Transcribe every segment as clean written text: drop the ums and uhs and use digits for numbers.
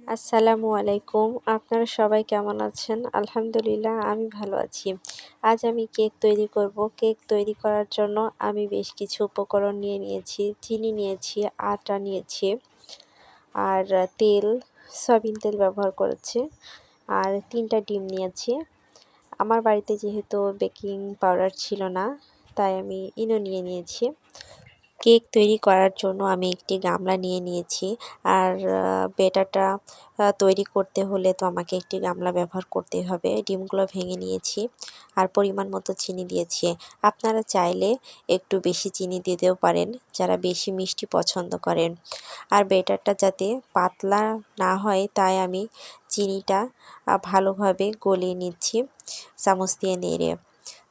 আসসালামু আলাইকুম। আপনারা সবাই কেমন আছেন? আলহামদুলিল্লাহ আমি ভালো আছি। আজ আমি কেক তৈরি করব। কেক তৈরি করার জন্য আমি বেশ কিছু উপকরণ নিয়ে নিয়েছি। চিনি নিয়েছি, আটা নিয়েছি, আর তেল, সয়াবিন তেল ব্যবহার করেছি, আর 3টা ডিম নিয়েছি। আমার বাড়িতে যেহেতু বেকিং পাউডার ছিল না, তাই আমি ইনো নিয়ে নিয়েছি। কেক তৈরি করার জন্য আমি একটি গামলা নিয়ে নিয়েছি, আর ব্যাটারটা তৈরি করতে হলে তো আমাকে একটি গামলা ব্যবহার করতে হবে। ডিমগুলো ভেঙে নিয়েছি আর পরিমাণ মতো চিনি দিয়েছি। আপনারা চাইলে একটু বেশি চিনি দিতেও পারেন, যারা বেশি মিষ্টি পছন্দ করেন। আর ব্যাটারটা যাতে পাতলা না হয় তাই আমি চিনিটা ভালোভাবে গলিয়ে নিচ্ছি চামচ দিয়ে নেড়ে।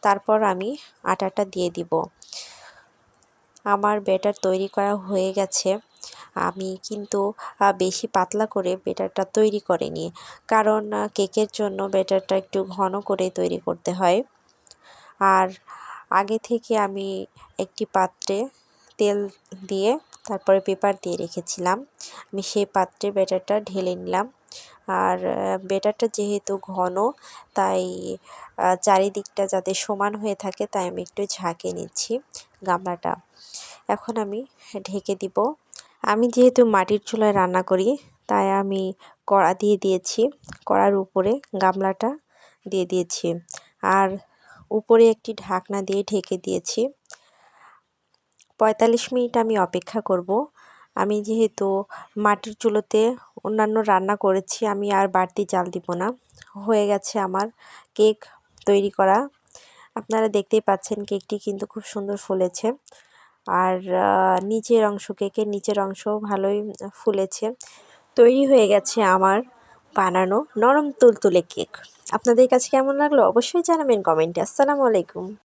তারপর আমি আটাটা দিয়ে দিব। আমার ব্যাটার তৈরি করা হয়ে গেছে। আমি কিন্তু বেশি পাতলা করে ব্যাটারটা তৈরি করিনি, কারণ কেকের জন্য ব্যাটারটা একটু ঘন করে তৈরি করতে হয়। আর আগে থেকে আমি একটি পাত্রে তেল দিয়ে তারপরে পেপার দিয়ে রেখেছিলাম। আমি সেই পাত্রে ব্যাটারটা ঢেলে নিলাম। আর ব্যাটারটা যেহেতু ঘন, তাই চারিদিকটা যাতে সমান হয়ে থাকে তাই আমি একটু ঝাঁকে নিচ্ছি গামলাটা। এখন আমি ঢেকে দিব। আমি যেহেতু মাটির চুলায় রান্না করি, তাই আমি কড়া দিয়ে দিয়েছি। কড়ার উপরে গামলাটা দিয়ে দিয়েছি, আর উপরে একটি ঢাকনা দিয়ে ঢেকে দিয়েছি। 45 মিনিট আমি অপেক্ষা করব। আমি যেহেতু মাটির চুলোতে অন্যান্য রান্না করেছি, আমি আর বাড়তি জাল দিব না। হয়ে গেছে আমার কেক তৈরি করা। আপনারা দেখতেই পাচ্ছেন কেকটি কিন্তু খুব সুন্দর ফুলেছে। আর কেকের নিচের অংশও ভালোই ফুলেছে। তৈরি হয়ে গেছে আমার বানানো নরম তুলতুলে কেক। আপনাদের কাছে কেমন লাগলো অবশ্যই জানাবেন কমেন্টে। আসসালামু আলাইকুম।